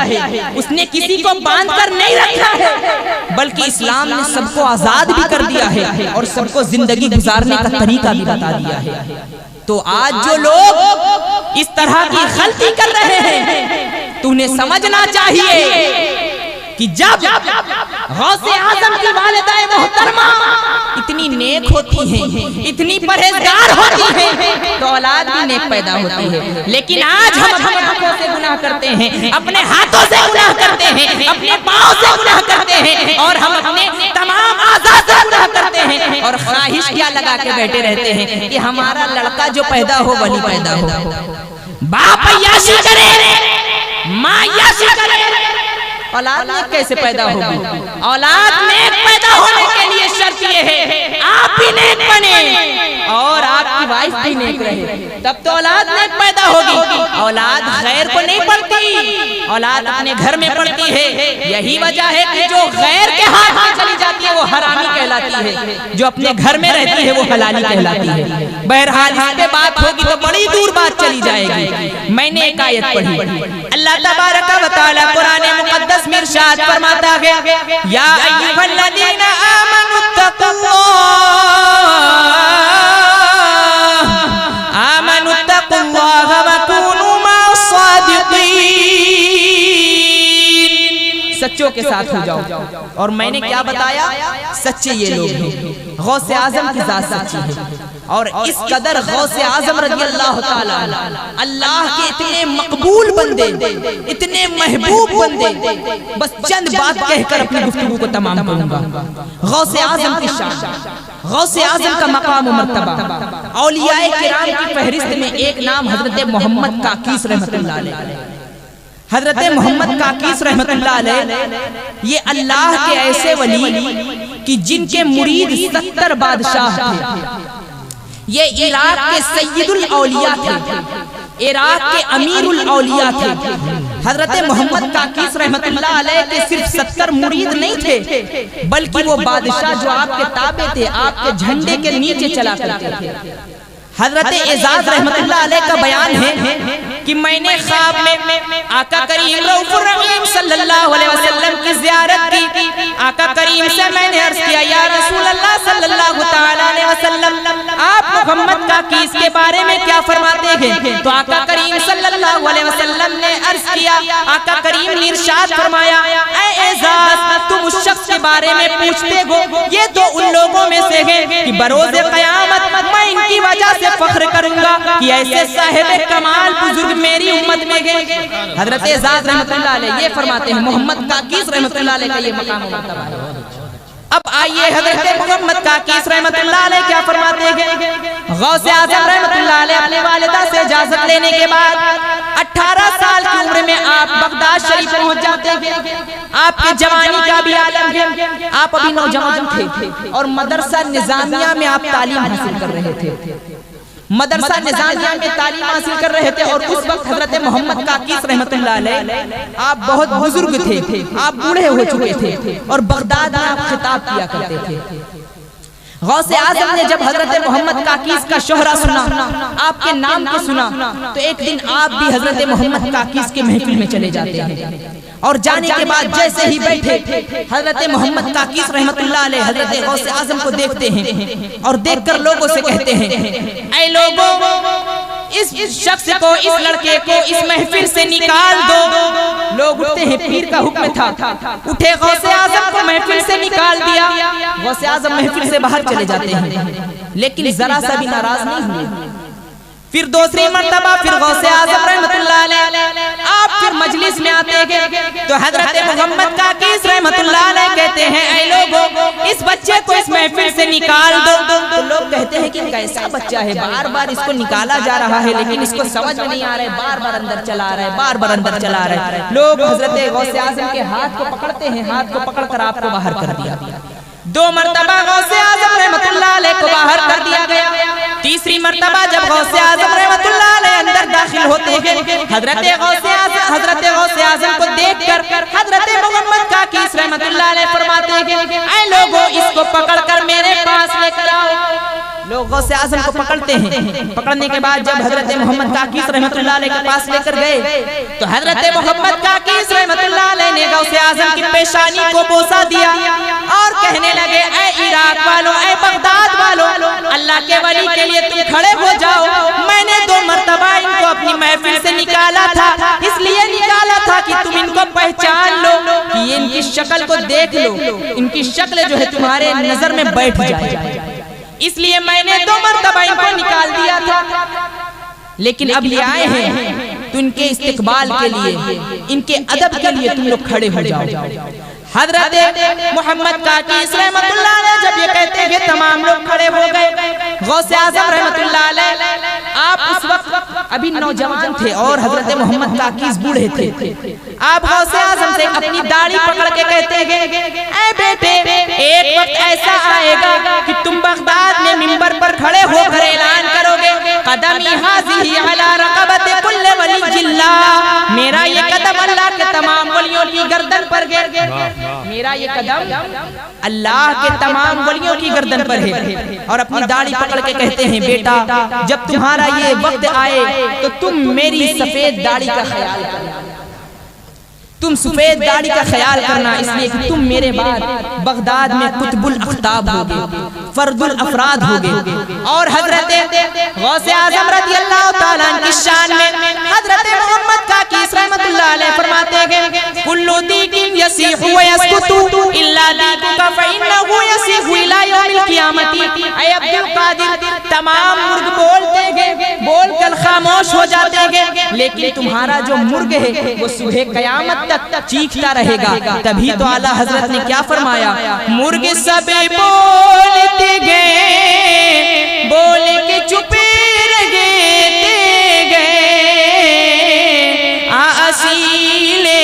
اس نے کسی کو باندھ کر نہیں رکھا ہے، بلکہ اسلام نے سب کو آزاد بھی کر دیا ہے اور سب کو زندگی گزارنے کا طریقہ بھی بتا دیا ہے۔ تو آج جو لوگ اس طرح کی غلطی کر رہے ہیں تو انہیں سمجھنا چاہیے کہ جب غوث اعظم کی والدہ محترمہ اتنی نیک ہوتی ہیں، اتنی پرہیزگار ہوتی ہیں تو اولاد بھی نیک پیدا ہوتی ہے، لیکن آج ہم اپنے آنکھوں سے گناہ کرتے ہیں، اپنے ہاتھوں سے گناہ کرتے ہیں، اپنے پاؤں سے گناہ کرتے ہیں، اور ہم اپنے تمام اعضاء سے گناہ کرتے ہیں، اور خواہش کیا لگا کے بیٹھے رہتے ہیں کہ ہمارا لڑکا جو پیدا ہو ولی پیدا ہو۔ باپ عیاشی کرے، ماں عیاشی کرے، اولاد نیک کیسے پیدا ہوگی؟ اولاد نیک پیدا ہونے کے لیے شرط یہ ہے آپ بھی نیک بنے اور آپ کی وائف بھی نیک رہے، تب تو اولاد نیک پیدا ہوگی۔ اولاد غیر کو نہیں پڑھتی، اولاد اپنے گھر میں پڑھتی ہے، یہی وجہ ہے کہ جو غیر کے ہاتھ میں چلی جاتی ہے وہ حرامی کہلاتی ہے، جو اپنے گھر میں رہتی ہے وہ حلالی کہلاتی ہے۔ بہرحال اس پہ بات ہوگی تو بڑی دور بات چلی جائے گی۔ میں نے ایک آیت پڑھی، اللہ تبارک و تعالی قرآن مقدس میں ارشاد فرماتا ہے، یا ایھا الذین آمنوا اتقوا اللہ وکونوا مع الصادقین، سچوں کے ساتھ ہو جاؤ۔ اور میں نے کیا بتایا؟ سچے یہ لوگ ہیں، غوث اعظم کی ذات سچی ہے، اور اس قدر غوث اعظم رضی اللہ تعالی اللہ کے اتنے مقبول بندے، اتنے محبوب بندے، بس چند بات کہہ کر اپنی گفتگو کو تمام کروں گا۔ غوث اعظم کی شان، غوث اعظم کا مقام و مرتبہ، اولیاء کرام کی فہرست میں ایک نام حضرت محمد کاکیس رحمت اللہ علیہ، حضرت محمد کاکیس رحمت اللہ علیہ یہ اللہ کے ایسے ولی کہ جن کے مرید 70 بادشاہ تھے، یہ عراق کے سید الاولیاء تھے، عراق کے امیر الاولیاء تھے۔ حضرت محمد کاکیس رحمت اللہ علیہ کے صرف 70 مرید نہیں تھے، بلکہ وہ بادشاہ جو آپ کے تابع تھے، آپ کے جھنڈے کے نیچے چلا کرتے تھے۔ حضرت اعزاز رحمت اللہ علیہ کا بیان ہے کہ میں نے خواب میں آقا کریم رؤوف الرحیم صلی اللہ علیہ وسلم کی زیارت کی، آقا کریم سے میں نے عرض کیا، یا رسول اللہ صلی اللہ تعالی علیہ وسلم، آپ محمد کاکیس کے بارے میں کیا فرماتے ہیں؟ تو آقا کریم صلی اللہ علیہ وسلم نے عرض کیا، آقا کریم نے ارشاد فرمایا، اے اعزاز تم اس شخص کے بارے میں پوچھتے ہو، یہ تو ان لوگوں میں سے ہے کہ بروز قیامت میں ان کی وجہ سے فخر کروں گا کہ ایسے صاحب کمال بزرگ میری امت میں گئے۔ حضرت اعزاز رحمت اللہ علیہ یہ فرماتے ہیں، محمد کاکیس رحمت اللہ علیہ کا یہ مقام و مرتبہ ہے۔ اب آئیے حضرت محمد کاکیس رحمت اللہ علیہ کیا فرماتے ہیں؟ غوث اعظم رحمت اللہ علیہ اپنے والدہ سے اجازت لینے کے بعد 18 سال کی عمر میں آپ بغداد شریف پہنچ جاتے ہیں۔ آپ کے جوانی کا بھی عالم ہے، آپ ابھی نوجوان تھے اور مدرسہ نظامیہ میں آپ تعلیم حاصل کر رہے تھے، مدرسہ نظامیہ میں تعلیم حاصل کر رہے تھے، اور اس وقت حضرت محمد کاکیس رحمت اللہ علیہ آپ بہت بزرگ تھے، آپ بوڑھے ہو چکے تھے، اور بغداد میں آپ خطاب کیا کرتے تھے۔ غوث اعظم نے جب حضرت محمد کاکیس کا شہرہ سنا، آپ کے نام کو سنا، تو ایک دن آپ بھی حضرت محمد کاکیس کے محفل میں چلے جاتے ہیں، اور جانے کے بعد جیسے ہی بیٹھے حضرت محمد کاکیس رحمت اللہ علیہ حضرت غوث اعظم کو دیکھتے ہیں، اور دیکھ کر لوگوں سے کہتے ہیں، اے لوگوں اس شخص کو، اس لڑکے کو اس محفل سے نکال دو۔ لوگ اٹھتے ہیں، پیر کا حکم تھا، اٹھے غوث اعظم کو محفل سے نکال دیا۔ غوث اعظم محفل سے باہر چلے جاتے ہیں، لیکن ذرا سا بھی ناراض نہیں ہوئے۔ پھر دوسری مرتبہ پھر غوث اعظم رحمت اللہ علیہ آپ پھر مجلس میں آتے ہیں تو حضرت محمد کاکیس رحمت اللہ علیہ کہتے ہیں، اے لوگوں اس بچے کو اس محفل سے نکال دو. تو لوگ کہتے ہیں کہ کیسا بچہ ہے، بار بار اس کو نکالا جا رہا ہے لیکن اس کو سمجھ میں نہیں آ رہا ہے، بار بار اندر چلا رہا ہے، بار بار اندر چلا رہا ہے. لوگ حضرت غوث اعظم کے ہاتھ کو پکڑتے ہیں، ہاتھ کو پکڑ کر آپ کو باہر کر دیا. 2 مرتبہ غوث اعظم رحمت اللہ علیہ کو باہر کر دیا گیا. تیسری مرتبہ جب غوث اعظم رحمت اللہ علیہ اندر داخل ہوتے ہیں، حضرت غوث اعظم کو دیکھ کر حضرت محمد کاکیس رحمت اللہ علیہ فرماتے ہیں اے لوگوں اس کو پکڑ کر میرے پاس لے کر آؤ. لوگ غوث اعظم کو پکڑتے ہیں. پکڑنے کے بعد جب حضرت محمد کاکیس رحمت اللہ علیہ کے پاس لے کر گئے تو حضرت محمد کاکیس رحمت اللہ علیہ نے غوث اعظم کی پیشانی کو بوسہ دیا اور کہنے لگے اے عراق والوں، اے بغداد والوں، اللہ کے ولی کے لیے تم کھڑے ہو جاؤ. میں نے 2 مرتبہ ان کو اپنی محفل سے نکالا تھا، اس لیے نکالا تھا کہ تم ان کو پہچان لو، کہ یہ ان کی شکل کو دیکھ لو، ان کی شکل جو ہے تمہارے نظر میں بیٹھ جائے. اس لیے میں نے 2 مرتبہ ان کو نکال دیا تھا. لیکن اب یہ آئے ہیں تو ان کے استقبال کے لیے، ان کے ادب کے لیے تم لوگ کھڑے ہو جاؤ. حضرت محمد کاکیس رحمت اللہ علیہ جب یہ کہتے ہیں تمام لوگ کھڑے ہو گئے. غوث اعظم رحمت اللہ علیہ آپ اس وقت ابھی نوجوان تھے اور حضرت محمد کاکیس بوڑھے تھے. آپ غوث اعظم سے اپنی داڑھی پکڑ کے کہتے ہیں اے بیٹے، ایک وقت ایسا آئے گا کہ تم بغداد میں منبر پر کھڑے ہو کر اعلان کرو گے قدمی ھذہ علی رقبۃ کل ولی اللہ، میرا یہ قدم اللہ کے تمام ولیوں کی گردن پر ہے، میرا یہ قدم اللہ کے تمام ولیوں کی گردن پر ہے. اور اپنی داڑھی پکڑ کے کہتے ہیں بیٹا جب تمہارا یہ وقت آئے تو تم میری سفید داڑھی کا خیال کرنا، تم سفید داڑھی کا خیال کرنا، اس لیے کہ تم میرے بعد بغداد میں قطب الاقطاب ہوگے، فرد الافراد ہوگے. اور حضرت غوث اعظم رضی اللہ تعالیٰ عنہ کی شان میں حضرت محمد کاکیس رحمت اللہ علیہ فرماتے ہیں کل دیک یسیح ویسکت الا دیکک فإنہ یسیح الی یوم القیامت. اے عبد القادر، تمام مرغ بولتے ہیں، بول کر خاموش ہو جاتے ہیں، لیکن تمہارا جو مرغ ہے وہ صبح قیامت تک چیختا رہے گا. تبھی تو اعلیٰ حضرت نے کیا فرمایا، مرغ سب بولتے گئے، بول کے چپے رہتے گئے، اصیلے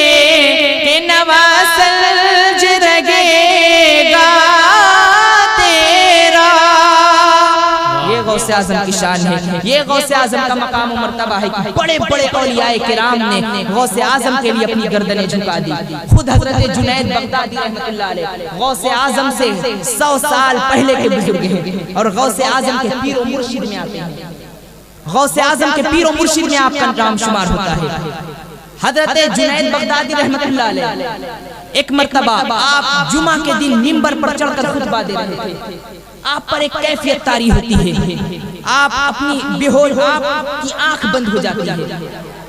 کے نواسج رگے گا تیرا. یہ غوث اعظم کی شان ہے، یہ غوث اعظم کا مقام و مرتبہ ہے کہ بڑے بڑے اولیاء کرام نے غوث اعظم کے لیے اپنی گردنیں جھکا دی. خود حضرت جنید بغدادی رحمت اللہ علیہ غوث اعظم سے 100 سال پہلے کے بزرگ ہیں اور غوث اعظم کے پیر و مرشد میں آتے ہیں. غوث اعظم کے پیر و مرشد میں آپ کا نام شمار ہوتا ہے. حضرت جنید بغدادی رحمت اللہ علیہ ایک مرتبہ آپ جمعہ کے دن منبر پر چڑھ کر خطبہ دے رہے تھے. آپ پر ایک کیفیت طاری ہوتی ہے، آپ اپنی بے ہوش، آپ کی آنکھ بند ہو جاتی ہے،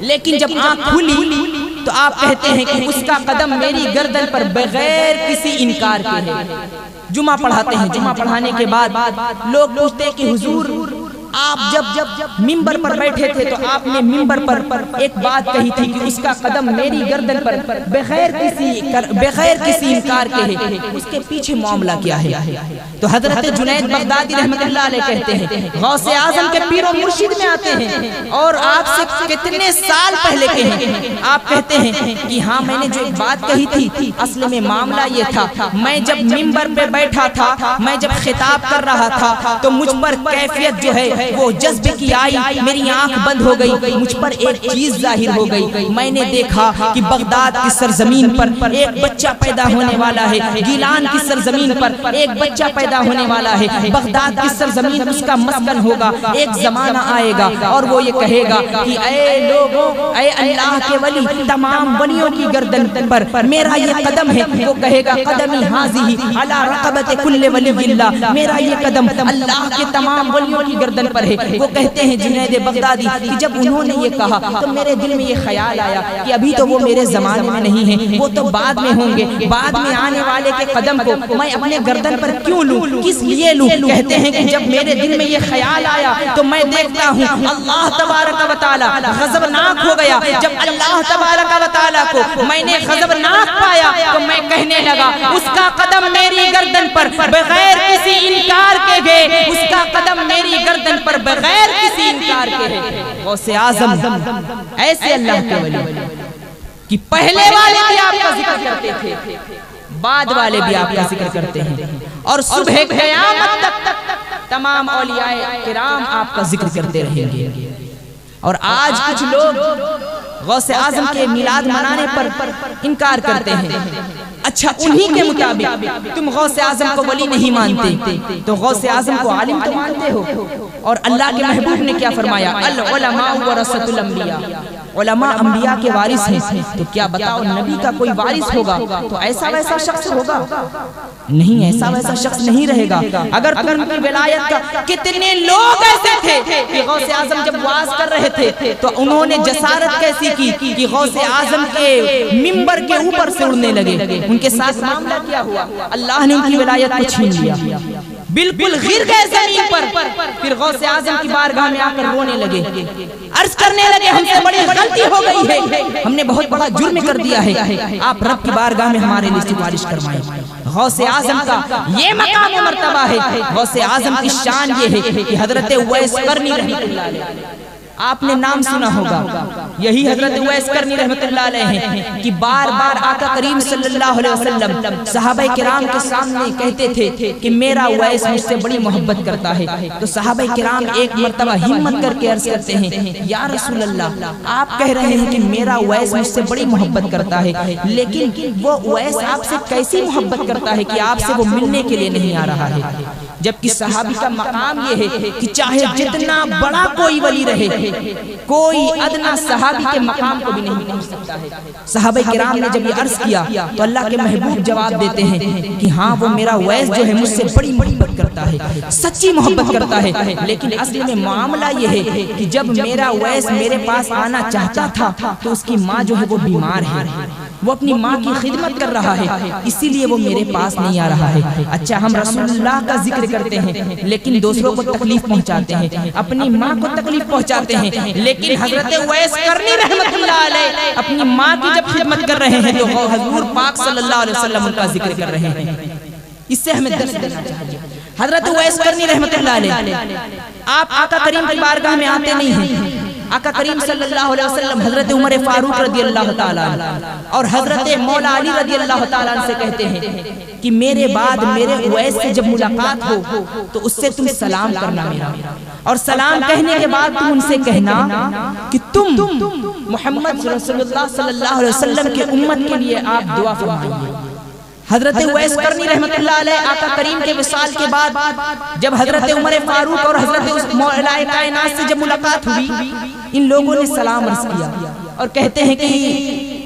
لیکن جب آنکھ کھلی تو آپ کہتے ہیں کہ اس کا قدم میری گردن پر بغیر کسی انکار کے ہے. جمعہ پڑھاتے ہیں، جمعہ پڑھانے کے بعد لوگ پوچھتے ہیں کہ حضور آپ جب منبر پر بیٹھے تھے تو آپ نے منبر پر ایک بات کہی تھی کہ اس کا قدم میری گردن پر بغیر کسی انکار کے ہے، اس کے پیچھے معاملہ کیا ہے؟ تو حضرت جنید بغدادی رحمت اللہ علیہ کہتے ہیں غوث اعظم کے پیر و مرشد میں آتے ہیں اور آپ سے کتنے سال پہلے کے ہیں. آپ کہتے ہیں کہ ہاں میں نے جو ایک بات کہی تھی اصل میں معاملہ یہ تھا، میں جب منبر پہ بیٹھا تھا، میں جب خطاب کر رہا تھا تو مجھ پر کیفیت جو ہے وہ جذبے کی آئی، میری آنکھ بند ہو گئی، مجھ پر ایک چیز ظاہر ہو گئی. میں نے دیکھا کہ بغداد کی سرزمین پر ایک بچہ پیدا ہونے والا ہے، گیلان کی سرزمین پر ایک بچہ پیدا ہونے والا ہے، بغداد کی سرزمین اس کا مسکن ہوگا. ایک زمانہ آئے گا اور وہ یہ کہے گا کہ اے لوگوں، اے اللہ کے ولی، تمام ولیوں کی گردن پر میرا یہ قدم ہے. وہ کہے گا قدمی ھذہ علی رقبۃ کل ولی اللہ، میرا یہ قدم اللہ کے تمام ولیوں کی گردن پر ہے. وہ کہتے ہیں جنید بغدادی کہ جب انہوں نے یہ کہا تو میرے دل میں یہ خیال آیا کہ ابھی تو وہ میرے زمانے میں نہیں ہیں، وہ تو بعد میں ہوں گے، بعد میں آنے والے کے قدم کو میں اپنے گردن پر کیوں لوں، کس لیے لوں؟ کہتے ہیں کہ جب میرے دل میں یہ خیال آیا تو میں دیکھتا ہوں اللہ تبارک و تعالی غضبناک ہو گیا. جب اللہ تبارک و تعالی کو میں نے غضبناک پایا تو میں کہنے لگا اس کا قدم میری گردن پر بغیر کسی انکار کے گئے، اس کا قدم میری گردن پر بغیر کسی انکار کے ہے۔ غوث اعظم ایسے اللہ کے ولی کہ پہلے والے بھی آپ کا ذکر کرتے تھے، بعد والے بھی آپ کا ذکر کرتے ہیں، اور صبح قیامت تک تمام اولیاء کرام آپ کا ذکر کرتے رہیں گے۔ اور آج کچھ لوگ غوث اعظم کے میلاد منانے پر انکار کرتے ہیں۔ اچھا، انہی کے مطابق تم غوث اعظم کو ولی نہیں مانتے تو غوث اعظم کو عالم تو مانتے ہو؟ اور اللہ کے محبوب نے کیا فرمایا؟ العلماء ورثۃ الانبیاء، علماء انبیاء کے وارث ہیں۔ تو کیا بتاؤ نبی کا کوئی وارث ہوگا تو ایسا ویسا شخص ہوگا؟ نہیں، ایسا ویسا شخص نہیں رہے گا۔ اگر ان کی ولایت کا کتنے لوگ ایسے تھے کہ غوث اعظم جب واز کر رہے تھے تو انہوں نے جسارت کیسی کی کہ غوث اعظم کے منبر کے اوپر سے اڑنے لگے۔ ان کے ساتھ معاملہ کیا ہوا؟ اللہ نے ان کی ولایت کو چھین لیا، بالکل گر گئے زمین پر۔ پھر غوث اعظم کی بارگاہ میں آ کر رونے لگے، عرض کرنے لگے ہم سے بڑی غلطی ہو گئی ہے، ہم نے بہت بڑا جرم کر دیا ہے، آپ رب کی بارگاہ میں ہمارے لیے سفارش فرمائیں۔ غوث اعظم کا یہ مقام و مرتبہ ہے۔ غوث اعظم کی شان یہ ہے کہ حضرت اویس قرنی رحمۃ اللہ علیہ، آپ نے نام سنا ہوگا، یہی حضرت اویس قرنی رحمۃ اللہ علیہ ہیں کہ بار بار آقا کریم صلی اللہ علیہ وسلم صحابہ کرام کے سامنے کہتے تھے کہ میرا اویس مجھ سے بڑی محبت کرتا ہے۔ تو صحابہ کرام ایک مرتبہ ہمت کر کے عرض کرتے ہیں یا رسول اللہ، آپ کہہ رہے ہیں کہ میرا اویس مجھ سے بڑی محبت کرتا ہے، لیکن وہ اویس آپ سے کیسی محبت کرتا ہے کہ آپ سے وہ ملنے کے لیے نہیں آ رہا ہے؟ جبکہ صحابی کا مقام یہ ہے کہ چاہے جتنا بڑا کوئی ولی رہے، کوئی ادنا صحابی کے مقام کو بھی نہیں پہنچ سکتا ہے۔ صحابہ کرام نے جب یہ عرض کیا تو اللہ کے محبوب جواب دیتے ہیں کہ ہاں وہ میرا اویس جو ہے مجھ سے بڑی محبت کرتا ہے، سچی محبت کرتا ہے، لیکن اصل میں معاملہ یہ ہے کہ جب میرا اویس میرے پاس آنا چاہتا تھا تو اس کی ماں جو ہے وہ بیمار ہے، وہ اپنی ماں کی خدمت کر رہا ہے، اسی لیے وہ میرے پاس نہیں آ رہا ہے۔ اچھا، ہم رسول اللہ کا ذکر کرتے ہیں لیکن دوسروں کو تکلیف پہنچاتے ہیں، اپنی ماں کو تکلیف پہنچاتے ہیں، لیکن حضرت اویس قرنی رحمۃ اللہ علیہ اپنی ماں کی جب خدمت کر رہے ہیں تو حضور پاک صلی اللہ علیہ وسلم ان کا ذکر کر رہے ہیں۔ اس سے ہمیں درس دینا چاہیے۔ حضرت اویس قرنی رحمۃ اللہ علیہ، آپ آقا کریم کی بارگاہ میں آتے نہیں ہیں۔ آقا کریم صلی اللہ علیہ وسلم حضرت عمر فاروق رضی اللہ تعالیٰ اور حضرت مولا علی رضی اللہ تعالیٰ سے کہتے ہیں کہ میرے بعد میرے اویس سے جب ملاقات ہو تو اس سے تم سلام کرنا میرا، اور سلام کہنے کے بعد تم ان سے کہنا کہ تم محمد رسول اللہ صلی اللہ علیہ وسلم کے امت کے لیے آپ دعا فرمائیے۔ حضرت اویس قرنی رحمۃ اللہ علیہ آقا کریم کے وصال کے بعد جب حضرت عمر فاروق اور حضرت مولا کائنات سے جب ملاقات ہوئی، ان لوگوں نے سلام عرض کیا اور کہتے ہیں کہ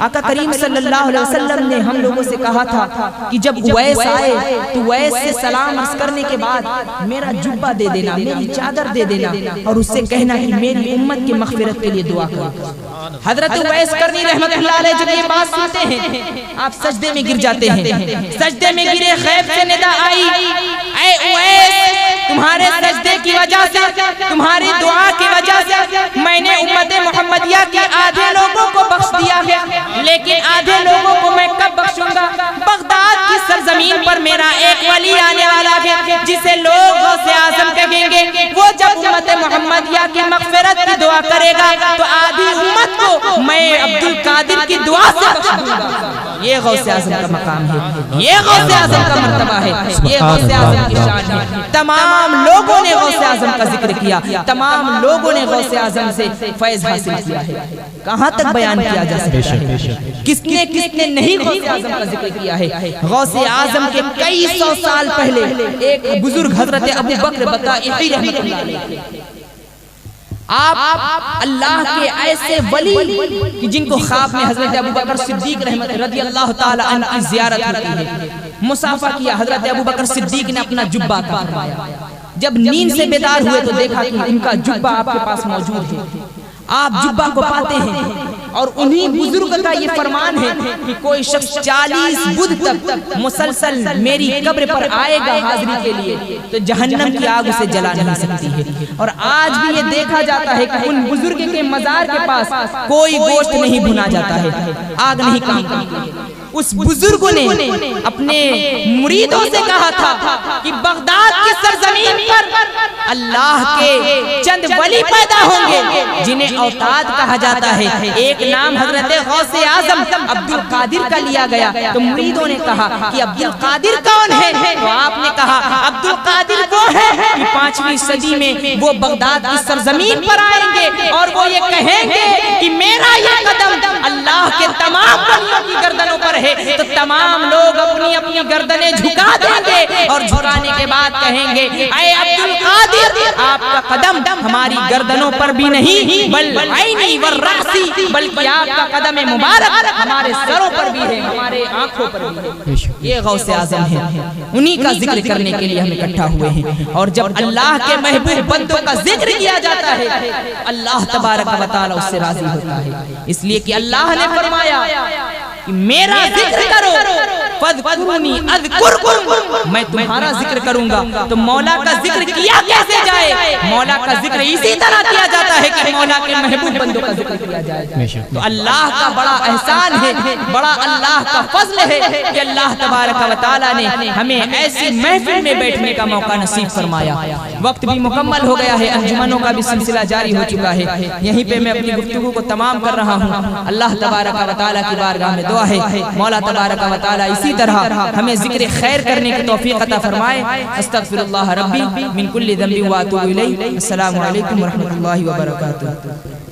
آقا کریم صلی اللہ علیہ وسلم نے ہم لوگوں سے کہا تھا کہ جب اویس آئے تو اویس سے سلام عرض کرنے کے بعد میرا جبہ دے دینا، میری چادر دے دینا، اور اس سے کہنا کہ میری امت کی مغفرت کے لیے دعا کرو۔ حضرت اویس قرنی رحمۃ اللہ علیہ جب یہ بات سنتے ہیں آپ سجدے میں گر جاتے ہیں۔ سجدے میں گرے، غیب سے ندا آئی، اے اویس تمہارے سجدے کی وجہ سے، تمہاری دعا کی وجہ سے میں نے امت محمدیہ کے آدھے لوگوں کو بخش دیا ہے، لیکن آدھے لوگوں کو میں کب بخشوں گا؟ بغداد کی سرزمین پر میرا ایک ولی آنے والا ہے جسے لوگ غوث اعظم کہیں گے، وہ جب امت محمدیہ کی مغفرت کی دعا کرے گا تو آدھی امت کو میں عبد القادر کی دعا سے بخش دوں گا۔ یہ غوث اعظم کا مقام ہے، یہ غوث اعظم کا مرتبہ ہے، یہ غوث اعظم کی شان ہے۔ تمام لوگوں نے غوث اعظم کا ذکر کیا، تمام لوگوں نے غوث اعظم سے فیض حاصل کیا ہے۔ کہاں تک بیان کیا جا سکتا ہے؟ کس نے نہیں غوث اعظم کا ذکر کیا ہے؟ غوث اعظم کے کئی سو سال پہلے ایک بزرگ حضرت ابو بکر بطائحی رحمۃ اللہ علیہ، آپ اللہ کے ایسے ولی کہ جن کو خواب میں حضرت ابو بکر صدیق رضی اللہ تعالی عنہ کی زیارت ہوتی ہے، مصافحہ کیا، حضرت ابو بکر صدیق نے اپنا جبہ فرمایا۔ جب نیند سے بیدار ہوئے تو دیکھا کہ ان کا جبہ آپ کے پاس موجود ہے، آپ جبہ کو پاتے ہیں، اور انہی بزرگ کا یہ فرمان ہے کہ کوئی شخص 40 بدھ تک مسلسل میری قبر پر آئے گا حاضری کے لیے تو جہنم کی آگ اسے جلا نہیں سکتی ہے۔ اور آج بھی یہ دیکھا جاتا ہے کہ ان بزرگ کے مزار کے پاس کوئی گوشت نہیں بھنا جاتا ہے، آگ نہیں کام کرتی ہے۔ اس بزرگ نے اپنے مریدوں سے کہا تھا کہ بغداد کی سرزمین پر اللہ کے چند ولی پیدا ہوں گے جنہیں اوتاد کہا جاتا ہے. ایک نام حضرت غوث اعظم عبد القادر کا لیا گیا. تو مریدوں نے کہا کہ عبد القادر کون ہے؟ تو آپ نے کہا عبد القادر وہ ہے کہ 5ویں صدی میں وہ بغداد کی سرزمین پر آئیں گے اور وہ یہ کہیں گے کہ میرا یہ قدم اللہ کے تمام ولیوں کی گردنوں پر ہے. تو تمام لوگ اپنی اپنی گردنیں جھکا دیں گے اور جھکانے کے بعد کہیں گے اے عبد القادر آپ کا قدم ہماری گردنوں پر بھی نہیں بل عینی والراسی بلکہ آپ کا قدم مبارک ہمارے سروں پر بھی ہے، ہمارے آنکھوں پر بھی ہے. یہ غوث اعظم ہے، انہی کا ذکر کرنے کے لیے ہم اکٹھا ہوئے ہیں. اور جب اللہ کے محبوب بندوں کا ذکر کیا جاتا ہے اللہ تبارک و تعالی اس سے راضی ہوتا ہے. اس لیے کہ اللہ نے فرمایا کہ میرا ذکر کرو فاذکرونی اذکرکم، میں تمہارا ذکر کروں گا. تو مولا کا ذکر کیا کیسے جائے؟ مولا کا ذکر اسی طرح کیا جاتا ہے کہ مولا کے محبوب بندوں کا ذکر کیا جائے. تو اللہ کا بڑا احسان ہے، بڑا اللہ کا فضل ہے کہ اللہ تبارک و تعالی نے ہمیں ایسی محفل میں بیٹھنے کا موقع نصیب فرمایا. وقت بھی مکمل ہو گیا ہے، انجمنوں کا بھی سلسلہ جاری ہو چکا ہے. یہیں پہ میں اپنی گفتگو کو تمام کر رہا ہوں. اللہ تبارک و تعالی کی بارگاہ میں دعا ہے مولا تبارک و تعالی اسی طرح ہمیں ذکر خیر کرنے کی توفیق عطا فرمائے. استغفر اللہ ربی من کل ذنب واتوب الیہ. السلام علیکم ورحمۃ اللہ وبرکاتہ.